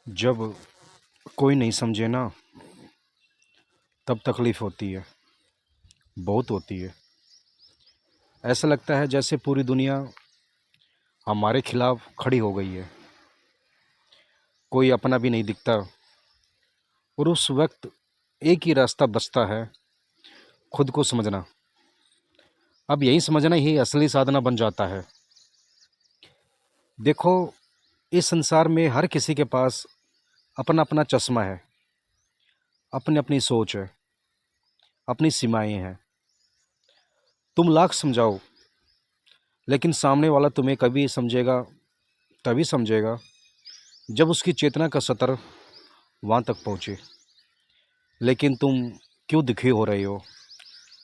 जब कोई नहीं समझे ना, तब तकलीफ़ होती है, बहुत होती है। ऐसा लगता है जैसे पूरी दुनिया हमारे खिलाफ खड़ी हो गई है। कोई अपना भी नहीं दिखता और उस वक्त एक ही रास्ता बचता है, खुद को समझना। अब यही समझना ही असली साधना बन जाता है। देखो, इस संसार में हर किसी के पास अपना अपना चश्मा है, अपनी अपनी सोच है, अपनी सीमाएं हैं। तुम लाख समझाओ, लेकिन सामने वाला तुम्हें कभी समझेगा, तभी समझेगा जब उसकी चेतना का स्तर वहाँ तक पहुँचे। लेकिन तुम क्यों दुखी हो रहे हो?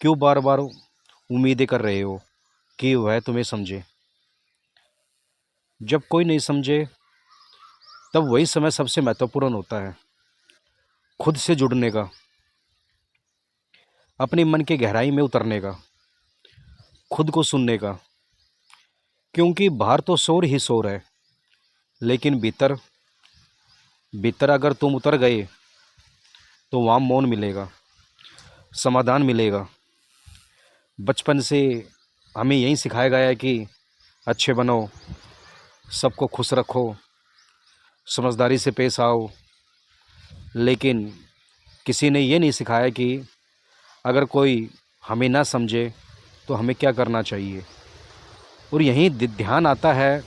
क्यों बार बार उम्मीदें कर रहे हो कि वह तुम्हें समझे? जब कोई नहीं समझे, तब वही समय सबसे महत्वपूर्ण होता है, खुद से जुड़ने का, अपने मन के गहराई में उतरने का, खुद को सुनने का। क्योंकि बाहर तो शोर ही शोर है, लेकिन भीतर भीतर अगर तुम उतर गए तो वहाँ मौन मिलेगा, समाधान मिलेगा। बचपन से हमें यही सिखाया गया है कि अच्छे बनो, सबको खुश रखो, समझदारी से पेश आओ। लेकिन किसी ने ये नहीं सिखाया कि अगर कोई हमें ना समझे तो हमें क्या करना चाहिए। और यहीं ध्यान आता है।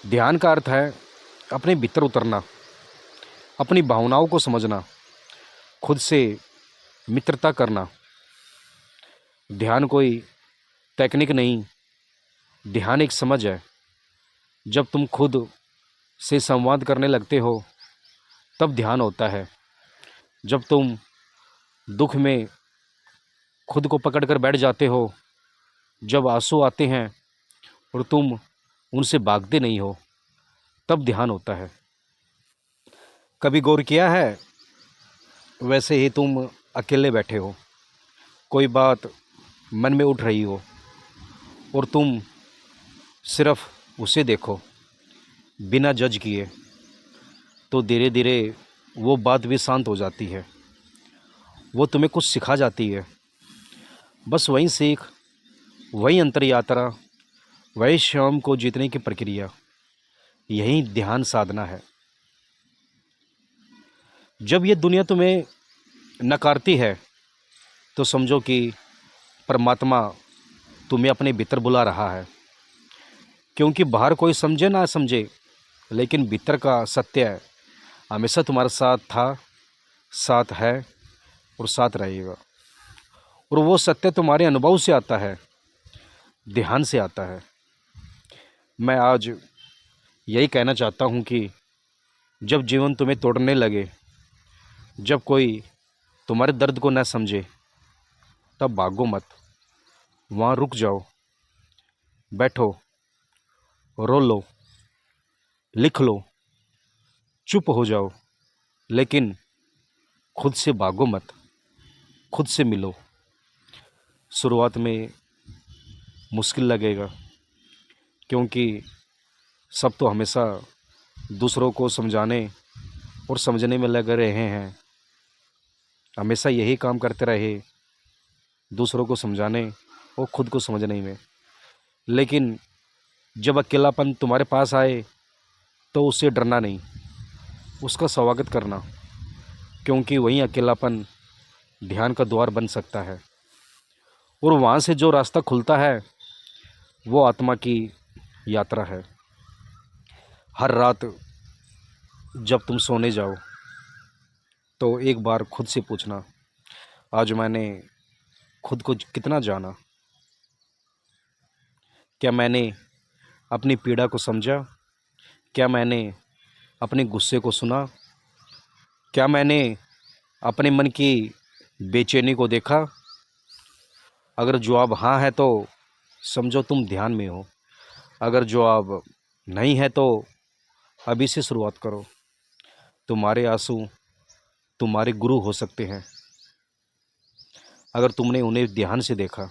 ध्यान का अर्थ है अपने भीतर उतरना, अपनी भावनाओं को समझना, खुद से मित्रता करना। ध्यान कोई टेक्निक नहीं, ध्यान एक समझ है। जब तुम खुद से संवाद करने लगते हो, तब ध्यान होता है। जब तुम दुख में खुद को पकड़ कर बैठ जाते हो, जब आंसू आते हैं और तुम उनसे भागते नहीं हो, तब ध्यान होता है। कभी गौर किया है, वैसे ही तुम अकेले बैठे हो, कोई बात मन में उठ रही हो और तुम सिर्फ उसे देखो बिना जज किए, तो धीरे धीरे वो बात भी शांत हो जाती है। वो तुम्हें कुछ सिखा जाती है। बस वही सीख, वही अंतर यात्रा, वही शाम को जीतने की प्रक्रिया, यही ध्यान साधना है। जब ये दुनिया तुम्हें नकारती है, तो समझो कि परमात्मा तुम्हें अपने भीतर बुला रहा है। क्योंकि बाहर कोई समझे ना समझे, लेकिन भीतर का सत्य हमेशा तुम्हारे साथ था, साथ है और साथ रहेगा। और वो सत्य तुम्हारे अनुभव से आता है, ध्यान से आता है। मैं आज यही कहना चाहता हूँ कि जब जीवन तुम्हें तोड़ने लगे, जब कोई तुम्हारे दर्द को न समझे, तब भागो मत। वहाँ रुक जाओ, बैठो, रो लो, लिख लो, चुप हो जाओ, लेकिन खुद से भागो मत, खुद से मिलो। शुरुआत में मुश्किल लगेगा, क्योंकि सब तो हमेशा दूसरों को समझाने और समझने में लगे रहे हैं। हमेशा यही काम करते रहे, दूसरों को समझाने और खुद को समझने में। लेकिन जब अकेलापन तुम्हारे पास आए, तो उससे डरना नहीं, उसका स्वागत करना। क्योंकि वही अकेलापन ध्यान का द्वार बन सकता है। और वहाँ से जो रास्ता खुलता है, वो आत्मा की यात्रा है। हर रात जब तुम सोने जाओ, तो एक बार खुद से पूछना, आज मैंने खुद को कितना जाना? क्या मैंने अपनी पीड़ा को समझा? क्या मैंने अपने गुस्से को सुना? क्या मैंने अपने मन की बेचैनी को देखा? अगर जवाब हाँ है, तो समझो तुम ध्यान में हो। अगर जवाब नहीं है, तो अभी से शुरुआत करो। तुम्हारे आंसू तुम्हारे गुरु हो सकते हैं, अगर तुमने उन्हें ध्यान से देखा।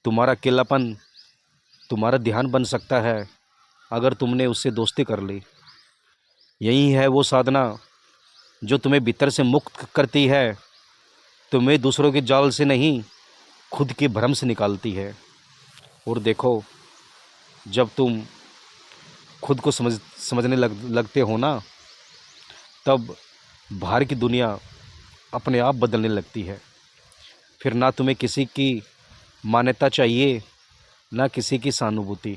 तुम्हारा अकेलापन तुम्हारा ध्यान बन सकता है, अगर तुमने उससे दोस्ती कर ली। यही है वो साधना जो तुम्हें भीतर से मुक्त करती है, तुम्हें दूसरों के जाल से नहीं, खुद के भ्रम से निकालती है। और देखो, जब तुम खुद को समझने लगते हो ना, तब बाहर की दुनिया अपने आप बदलने लगती है। फिर ना तुम्हें किसी की मान्यता चाहिए, ना किसी की सहानुभूति।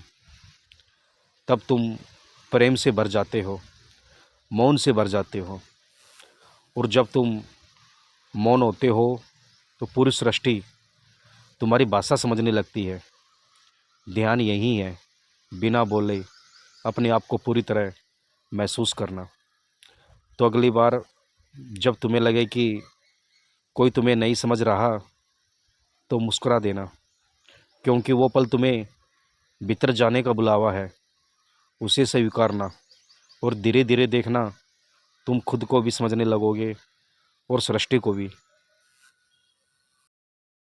तब तुम प्रेम से भर जाते हो, मौन से भर जाते हो। और जब तुम मौन होते हो तो पूरी सृष्टि तुम्हारी भाषा समझने लगती है। ध्यान यही है, बिना बोले अपने आप को पूरी तरह महसूस करना। तो अगली बार जब तुम्हें लगे कि कोई तुम्हें नहीं समझ रहा, तो मुस्कुरा देना, क्योंकि वो पल तुम्हें भीतर जाने का बुलावा है। उसे स्वीकारना, और धीरे धीरे देखना, तुम खुद को भी समझने लगोगे और सृष्टि को भी।